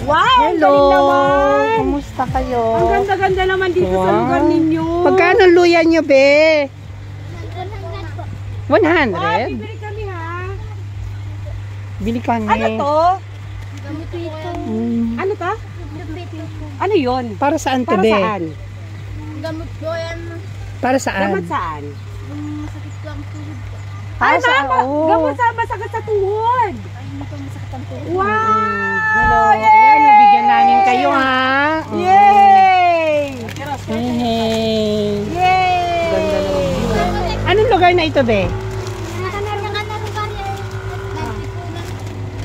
Wow! Hello! Naman. Kumusta kayo? Ang ganda-ganda naman dito sa lugar ninyo. Magkano luya nyo, be? 100? Bibili kami ha. Bili kami. Ano to? Ano to? Ano yun? Para saan to, Para be? saan? Gamot ko yan. Para saan? Gamot saan? Masakit ko ang tuhod ko. Ay, saan? mama! Oh. Gamot sa masakit sa tuhod. Ay, hindi ko masakit ang tuhod. Wow! Hello. Yay! Ayan, nabigyan namin kayo, ha? Yay! Hey. Yay! Ganda naman. Anong lugar na ito, be?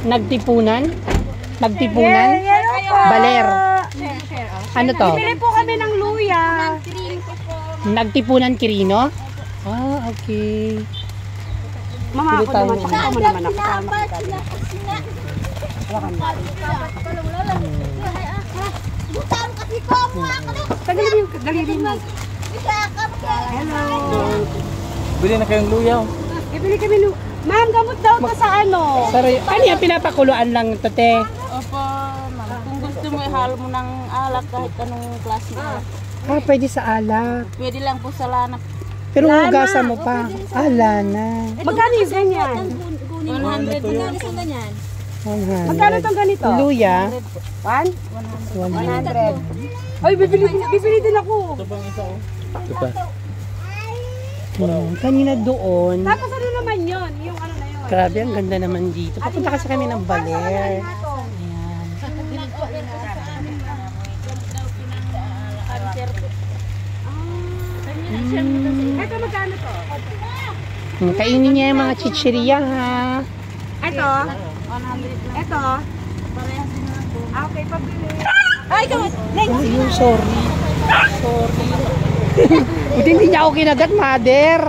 Nagtipunan? Nagtipunan? Baler. Ano to? Bibili po kami ng luya. Nagtipunan Quirino? Ah, okay. Mama, Bili ako tayo. naman. Pakita mo naman ako. Para makita din. Tagalin yung daliri mo. Hello. Bili na kayong luya. Ibili kami luya. Ma'am, gamot daw to sa ano? Sorry, ano yan? Pinapakuluan lang ito, te? Opo, ma'am. Kung gusto mo, ihalo mo ng alak kahit anong klase na. Ah, pwede sa alak. Pwede lang po sa lanap. Pero hugasan mo pa. Ah, lana. Magkano yung ganyan? 100 na isang ganyan. 100. Magkano itong ganito? Luya. 1? 100. Ay, bibili din ako. Ito pa. Kanina doon. Tapos ano naman yun? Yung ano na yun? Grabe, ang ganda naman dito. Papunta kasi kami ng Baler. Ayan. Ito magkano to? Kainin niya yung mga chichirya, ha? Ito? 100 Ito? parehas din na po. Okay, pabili. Ay, gamot! Oh, yun, sorry. Sorry. Buti hindi niya ako kinagat, mother.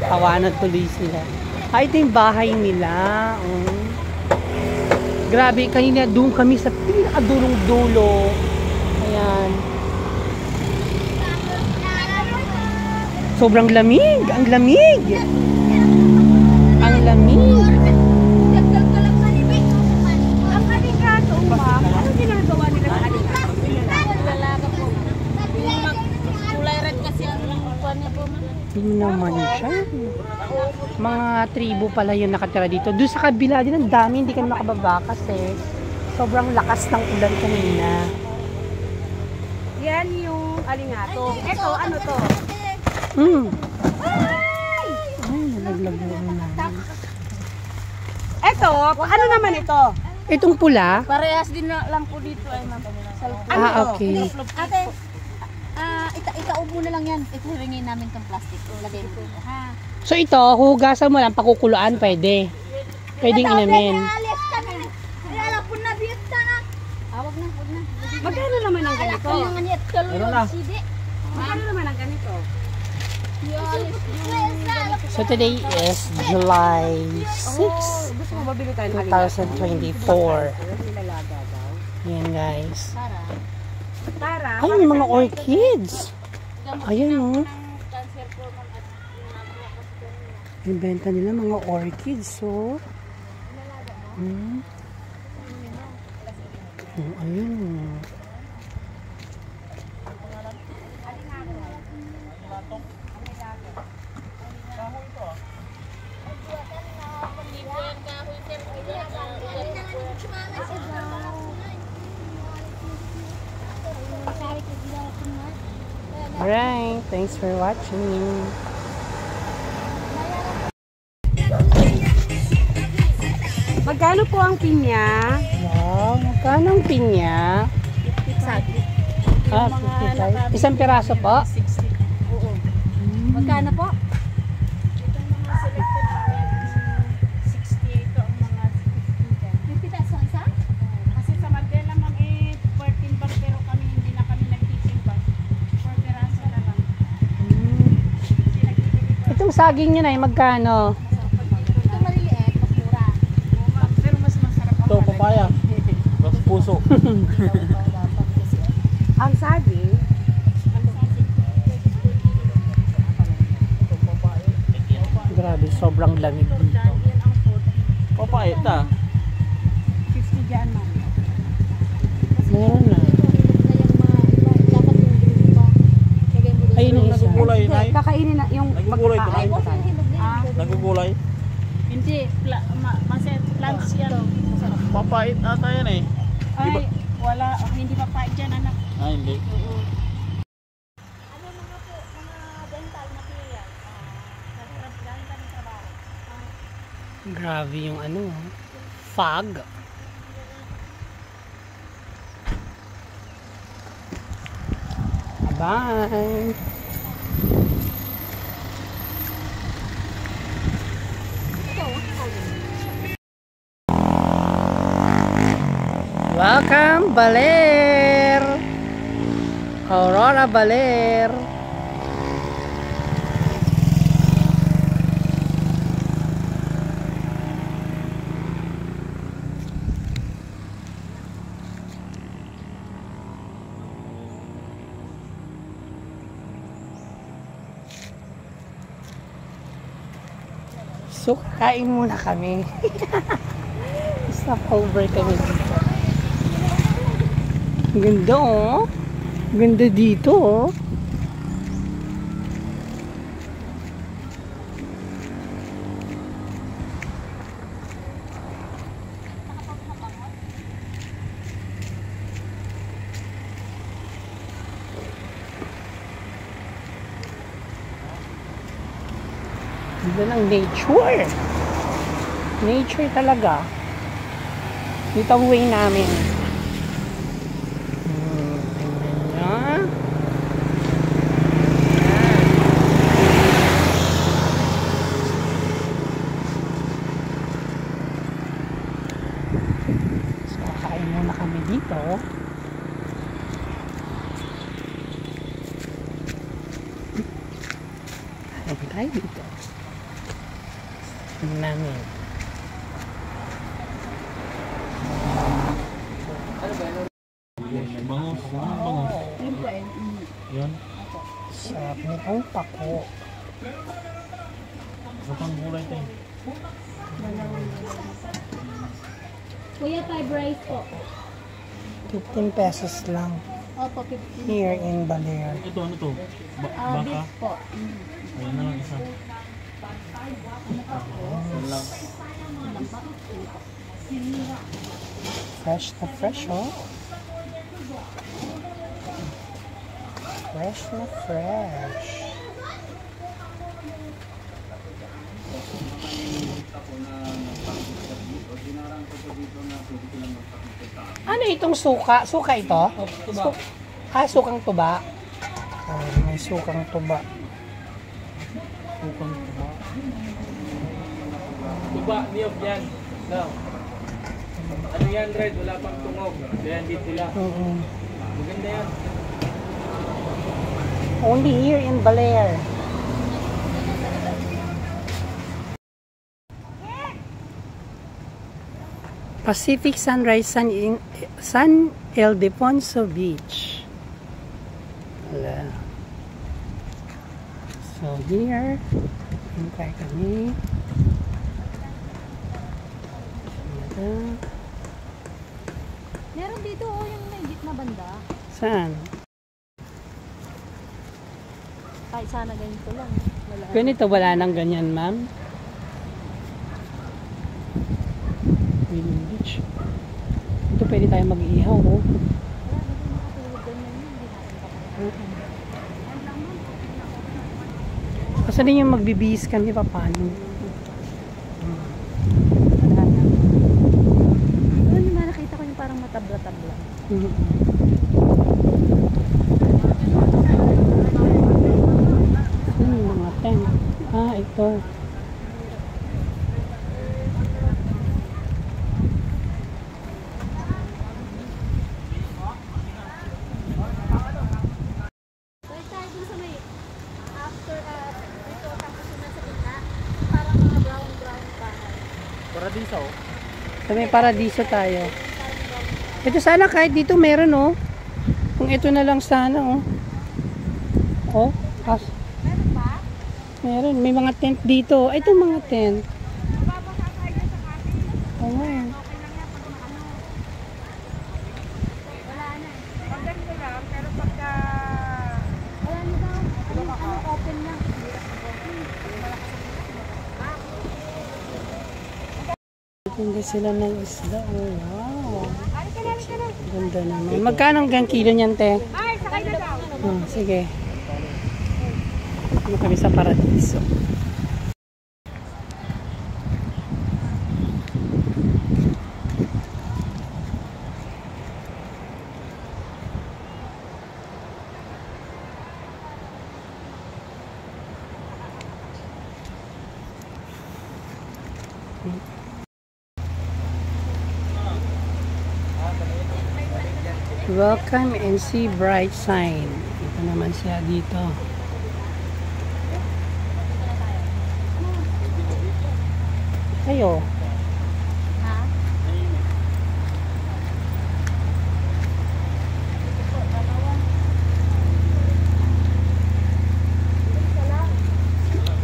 Tawanan tuloy sila. Ay, ito yung bahay nila. Oh. Grabe, kanina doon kami sa pinakadulong dulo. Ayan. Sobrang lamig. Ang lamig. Ang lamig. Ang alikato, ma'am. Ano ginagawa nila sa alikato? Lalaga po. Kulay red kasi ang kuwan niya po, ma'am. Yun naman siya. Mga tribo pala yung nakatira dito. Doon sa kabila din, ang dami. Hindi kami makababa kasi sobrang lakas ng ulan kanina. Yan yung alingato. Ito, ano to? Ay, nalaglag na. Ito, ano naman ito? Itong pula? Parehas din na lang po dito ay ma'am. Ano to? Okay. Ate, itaob mo na lang yan. Ito hiringin namin itong plastic. Lagay mo dito, ha? So ito, hugasan mo lang, pakukuluan, pwede. Pwedeng inamin. Awag na, wag na. Magkano naman ang ganito? Ano na? Magkano naman ang ganito? So today is July 6, Gusto mo mabili tayo ng alikato? 2024. Ayan guys. Tara. Ay, may mga orchids. Ayan oh. Ibenta nila mga orchids, so. Oh, ayun. Alright, thanks for watching. Magkano po ang pinya? Wow, magkano ang pinya? 55. Ah, 55. Isang piraso po? Oo. Magkano po? Kasi sa Mandela, ma'am, 14 bag, pero kami hindi na kami nagtitimbang. 4 peraso na lang. Itong saging nyo na, magkano? Ito maliliit, mas mura. Pero mas masarap ang Ito, papaya. Mas puso. Ang saging, Grabe, sobrang lamig dito. Papait ah. 50 dyan, ma'am. Mura na. Dapat yung green pa. Lagay mo doon. Ayun ang isa. Nagugulay, Nay. Kakainin na yung Nagugulay ito, Nay. Ay, hinog na Ah. yun. Nagugulay. Hindi, maset plants yan. Masarap. Papait ata yan eh. Di ba? Ay, wala, hindi pa pa dyan, anak. Ah, hindi. Oo. Ano mga po, mga dental material? Galing ka ng trabaho. Grabe yung ano, fog. Bye! Welcome, Baler! Aurora Baler! So, kain muna kami. Stop over kami dito. Ang ganda oh. Ang ganda dito oh. Ganda ng nature. Nature talaga. Dito ang way namin. Tingnan nyo. So, kain muna kami dito. Kain tayo dito. Tingnan namin. Bangus. Bangus. Yan. Sarap nitong pako. Sapang gulay tayo. Kuya, 5 rice po. 15 pesos lang. Opo, 15. Here in Baler. Ito ano to? Baka? Beef po. Ayan na lang isa. Yan lang. Fresh na fresh, oh. Fresh na fresh. Ano itong suka? Suka ito? Tuba. Sukang tuba. Oh, may sukang tuba. Bukang tuba. Tuba, niyog yan. No. Ano yan, Red? Wala pang tungog. Kaya dito lang. Maganda yan. Only here in Baler. Pacific Sunrise San Ildefonso Beach. Wala. So here, hintay kami. Meron dito oh, yung may na banda. Saan? Ay, sana ganito lang. Wala. Ganito, wala nang ganyan, ma'am. Willing Beach. Ito pwede tayo mag-ihaw, oh. Wala, hindi makatulog ganyan yun. Hindi natin pa. Kasi din yung magbibihis kami, paano? Doon yung nakita ko yung parang matabla-tabla. Mga tent. Ito. Pwede tayo dun sa may after dito tapos yung nasa gitna. Parang mga brown bahay. Paradiso. So, may paradiso tayo. Ito sana kahit dito meron, oh. Kung ito na lang sana, oh. Oh, Meron ba? meron. May mga tent dito. Ito mga tent. Mababasa tayo sa kape. Oo nga eh. Wala na. Maganda lang, pero pagka... Wala na daw. Open lang. Tinda sila ng isda. Oh, wow. Ganda naman. Magkano hanggang kilo niyan, te? Ay, sakay na daw. Oh, sige. Ano kami sa Paradiso. Welcome and see bright sign. Ito naman siya dito. Ayo. Ha?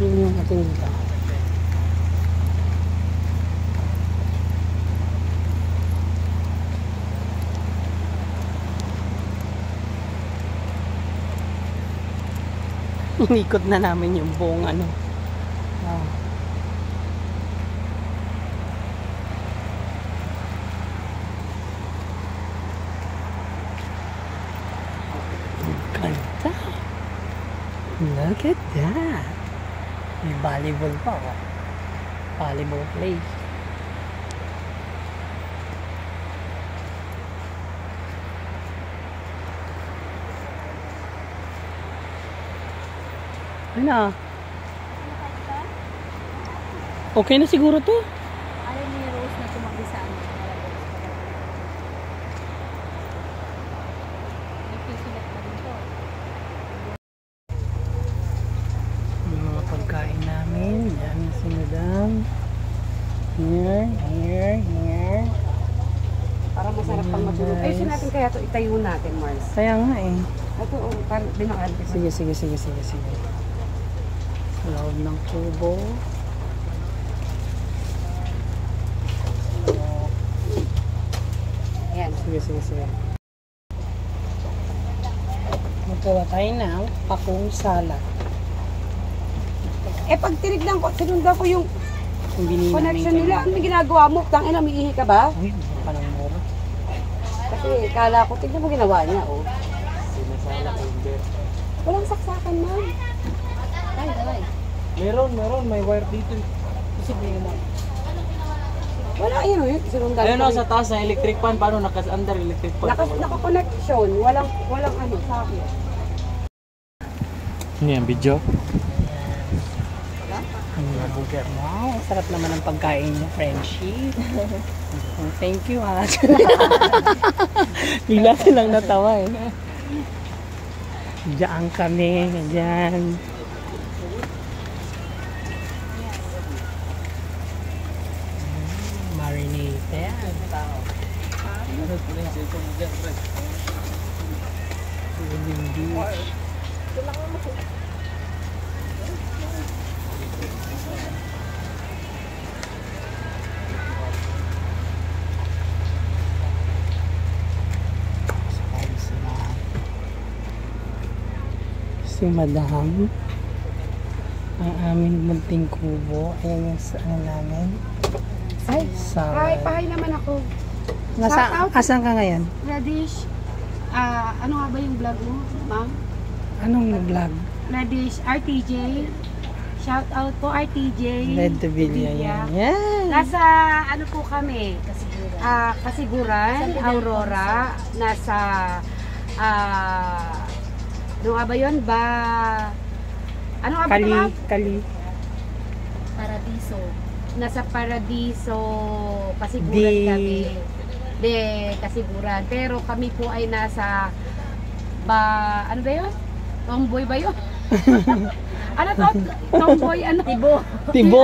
Yun yung ating dito. Inikot na namin yung buong ano. Wow. Ganda. Look at that. May volleyball pa oh. Volleyball place. Ano? Okay na siguro to. Ayaw ni Rose na tumakbi sa amin. May pisulat pa rin to. Yung mga pagkain namin. Yan si Madam. Here. Para masarap pang matulog. Ayusin natin kaya ito, itayo natin, Mars. Kaya nga eh. Ito, binakal. Sige. Sa loob ng kubo. Ayan. Sige. Magawa tayo ng pakong salad. Pag tinignan ko, sinundan ko yung Yung binili connection namin nila. Ano ginagawa mo? Tangina, umiihi ka ba? Uy, parang mura. Kasi kala ko, tignan mo ginawa niya, oh. Sinasala ko hindi. Walang saksakan, ma'am. Ay, daway. Meron. May wire dito. Isipin mo. Wala, yun, oh. Sinundan Ayun ko. o, sa taas na electric pan. Paano under electric pan? Naka-connection. Walang ano, sa akin. Ano yan, video? Wow, sarap naman ang pagkain niya, Frenchie. Oh, thank you, ha. Bigla silang natawa, eh. Diyan kami, diyan. Marinated. Swimming beach. Si Madam, ang aming munting kubo. Ayan yung sa ano namin. Ay, Salad. pahay naman ako. Nasa, asan ka ngayon? Radish. Ano nga ba yung vlog mo, ma'am? Anong vlog? Radish, RTJ. Shout out po, RTJ. Red to Villa yan. Yan. Nasa, ano po kami? Kasiguran, Aurora. Nasa, ano nga ba yun? Ano nga ba ito, ma'am? Kali. Paradiso. Nasa Paradiso, Kasiguran kami. Kasiguran. Pero kami po ay nasa, ano ba yun? Tomboy ba yun? Ano to? Tomboy, ano? Tibo.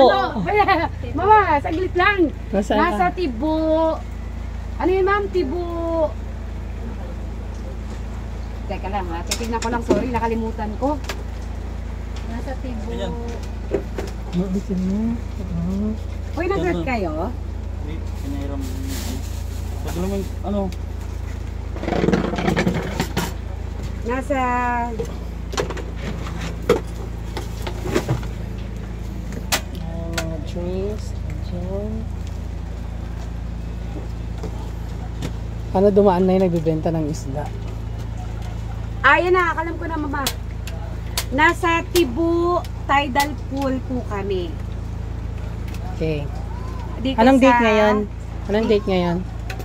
Ano? Mama, saglit lang. Nasaan Nasa ka? Tibo. Ano yun, ma'am? Tibo. Teka lang, ha? Titignan ko lang. Sorry, nakalimutan ko. Nasa Tibo. Maulitin mo. Uy, nag-rep kayo? Pinairam. Pag naman, ano? Nasa... Mga drinks. Diyan. Ano dumaan na yung nagbibenta ng isda? Ayan na, alam ko na mama. Nasa Tibu Tidal Pool po kami. Okay. Dito Anong sa- date ngayon? Anong date ngayon?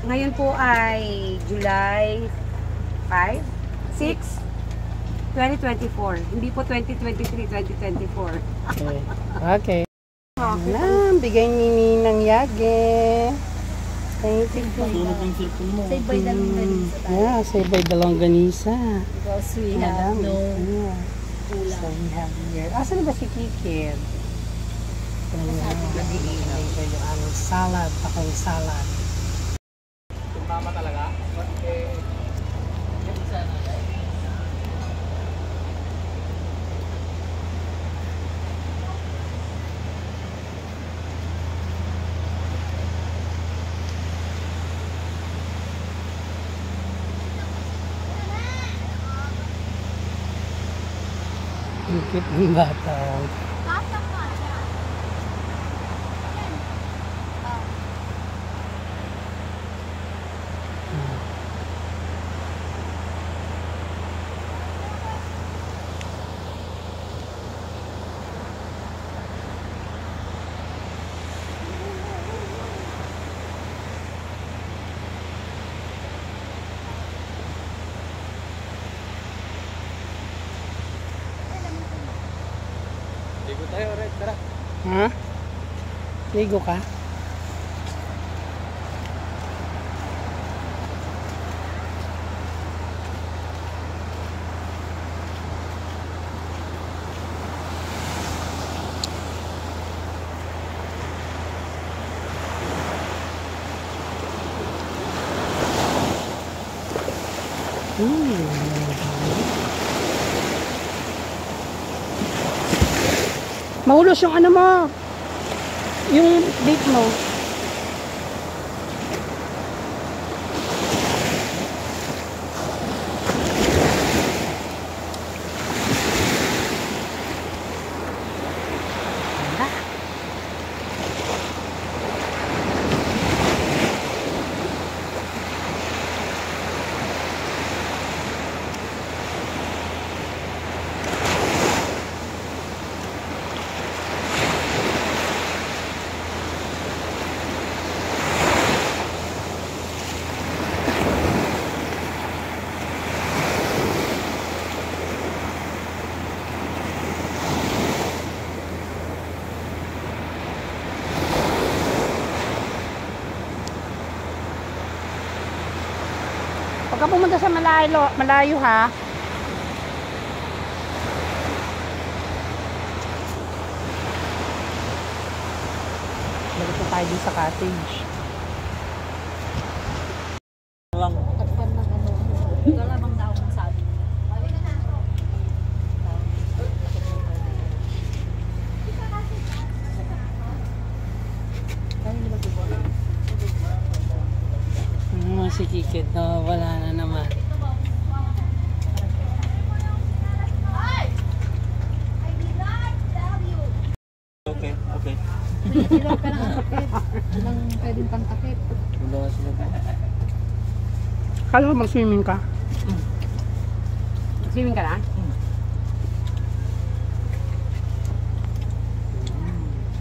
Ngayon po ay July 5, 6, 2024. Hindi po 2023, 2024. Okay. Okay. Alam, bigay ni Ninang Yage. Thank you. Tulog yung cellphone mo. Say by dalawang ganisa tayo. Yeah, say by dalawang ganisa. Because we have no Yeah. So ulam. we have here. Asan ba si Kikid? Nag-iinay ko yung aming salad, pakong salad. Tama talaga? Ang cute ng bata. Ligo tayo, Red. Tara. Ha? Ligo ka? Maulos yung ano mo. Yung date mo. Pagka pumunta sa malayo ha. Balik na tayo din sa cottage. Lang. Pagpan ng ano. Ito lamang na akong sabi. Si Kikit na wala na naman. Okay, okay. Ilaw ka lang ang takip. Walang pwedeng pang takip. Wala nga sila ba? Kala mo mag-swimming ka? Swimming ka na?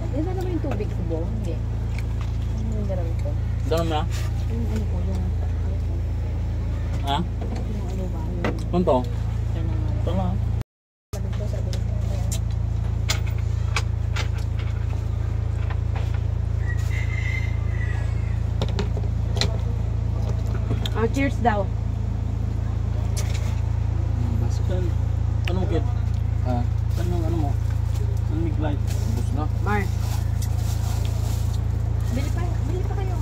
Ito naman yung tubig ko ba? Hindi. Ano yung gano'n ko? Dalam na? Yung ano ko, yung Ha? yung ano ba? Yung Punto? ganun nga. Ito na. Sabi ko, sabi ko. Cheers daw. Saan? Ano mo, kid? Ha? Saan yung ano mo? Saan may light? Bus na. Mar. Bili pa kayo.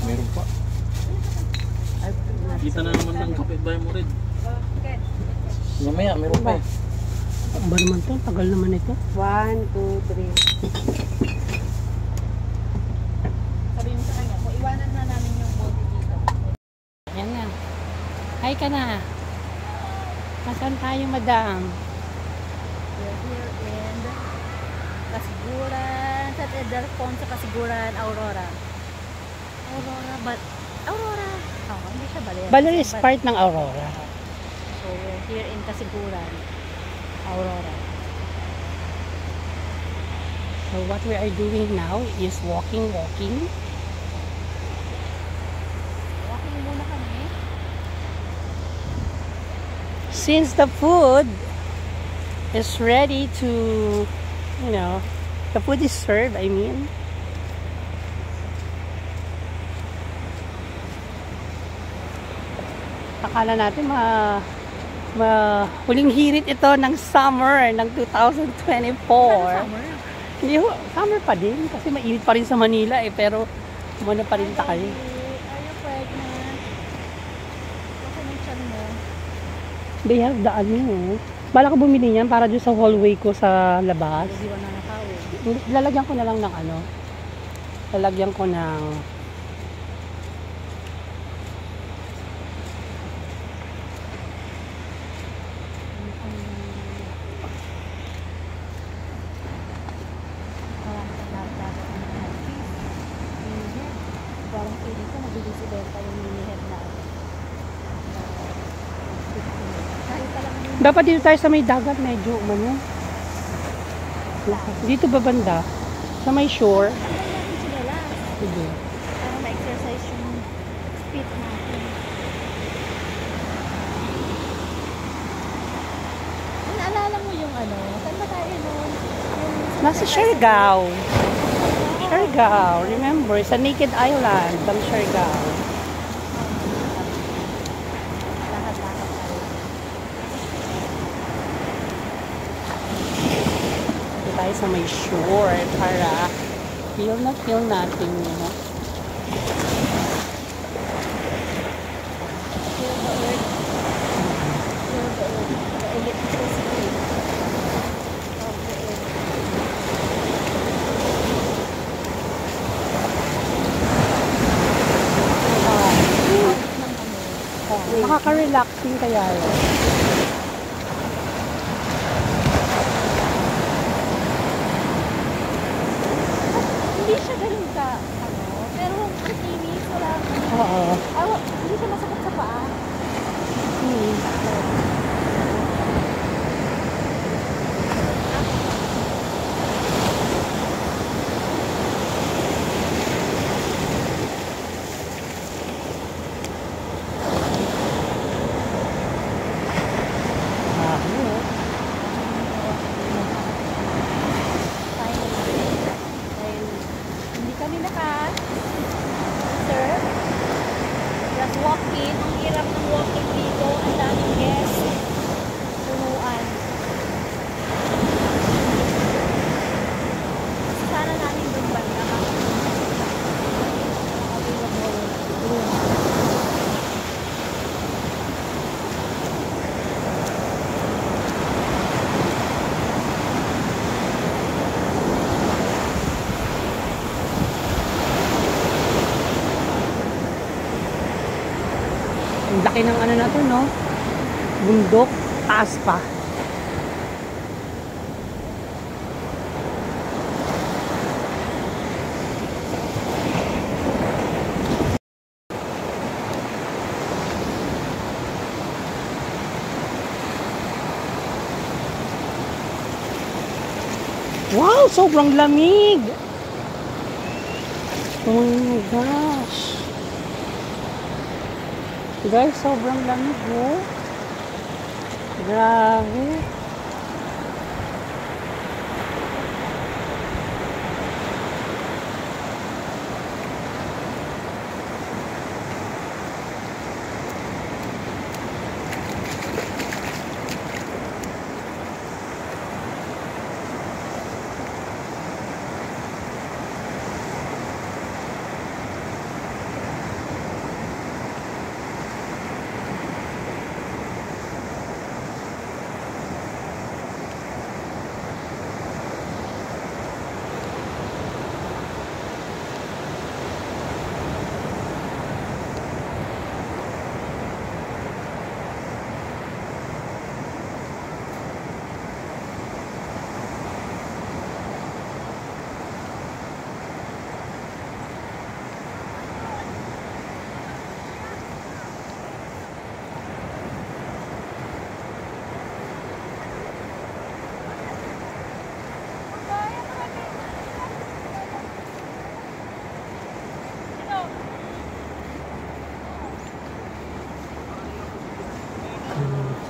Meron pa. Kita na naman ng kapitbahay mo rin. Mamaya, meron pa eh. Ang ba naman to? Tagal naman ito. 1, 2, 3. Sabi mo sa Hi ka na. Nasaan tayo, madam? We're here in Kasiguran, San Ildefonso, Kasiguran, Aurora. Aurora. Oh, hindi siya Baler. Baler is part ng Aurora. So, we're here in Kasiguran, Aurora. So what we are doing now is walking. Walking muna kami. Since the food is ready to, the food is served, I mean. Akala natin huling hirit ito ng summer ng 2024. Hindi ho, summer pa din kasi mainit pa rin sa Manila pero umano pa rin tayo. Are you pregnant? Kasi ng tiyan mo. They have the bala ko bumili niyan para doon sa hallway ko sa labas. Hindi na nakawin. Lalagyan ko na lang ng lalagyan ko ng Parang feeling ko mabilis ibenta yung mini head natin. Kahit talaga yung dapat dito tayo sa may dagat medyo dito ba banda? Sa may shore. natin sila Sige. para ma-exercise yung feet natin. Naalala mo yung saan ba tayo noon? Nasa Siargao. Siargao. Remember, sa Naked Island ng Siargao. Lahat-lahat tayo. Dito tayo sa may shore para feel natin, Feel the earth. Feel the earth. The electricity of the earth. Nakaka-relaxing kaya yun. Hindi siya ganun ka, pero sa tinis, wala. Oo. Hindi siya masakit sa paa. Dahil hindi kami naka-serve. Just walk-in. Ang hirap ng walk-in dito. Ang daming guests. Punuan. Sana namin doon banda available room. Ang laki ng na to, no? Bundok, taas pa. Wow, sobrang lamig. Oh my gosh. Guys, sobrang lamig, oh. Grabe.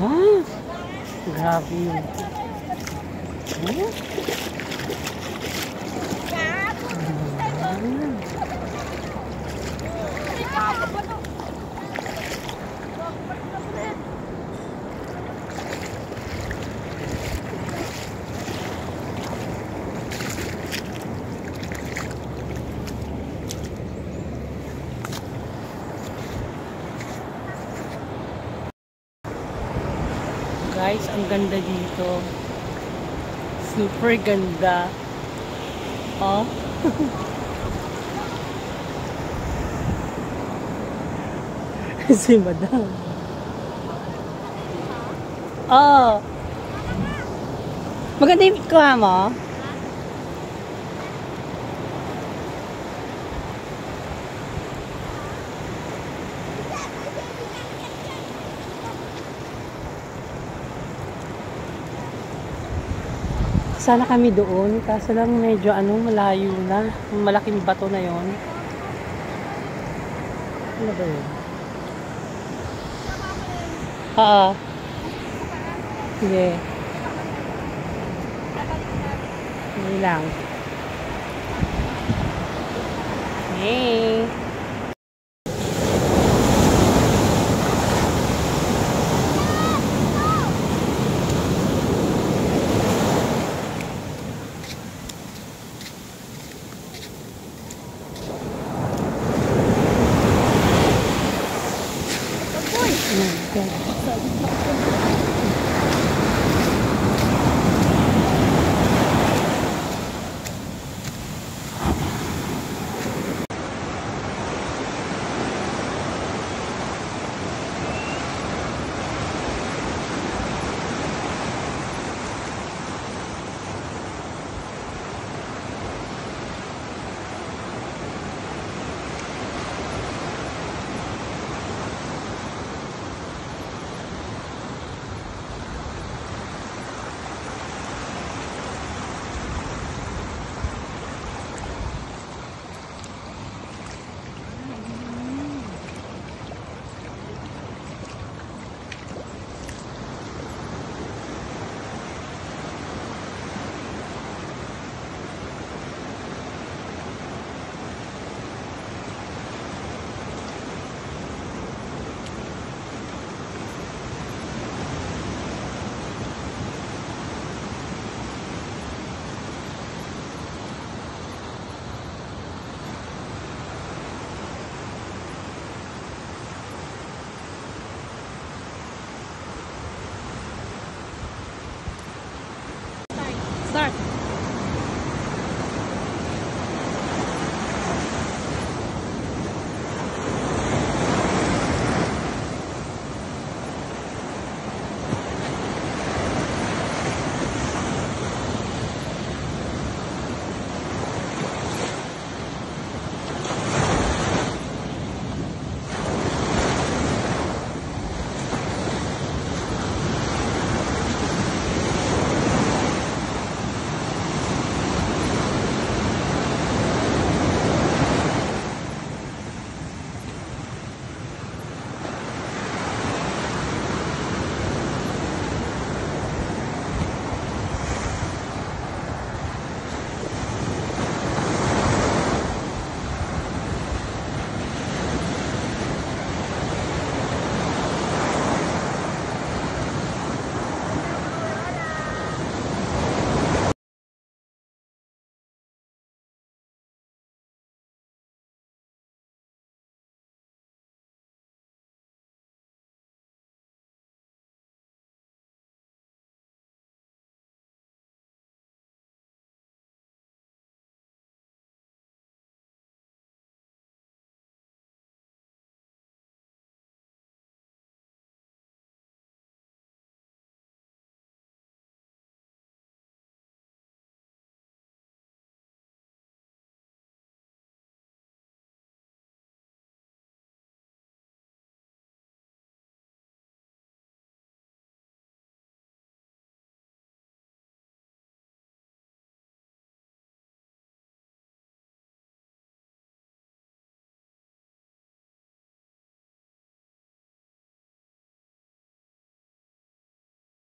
Ah, grabe yun. Oh. Guys, ang ganda dito. Super ganda. Oh. Si Madam. Oh. Maganda yung kuha mo. Sana kami doon, kaso lang medyo malayo na. Malaking bato na yon. Ano ba yun? Oo. Sige. Hindi lang. Hey.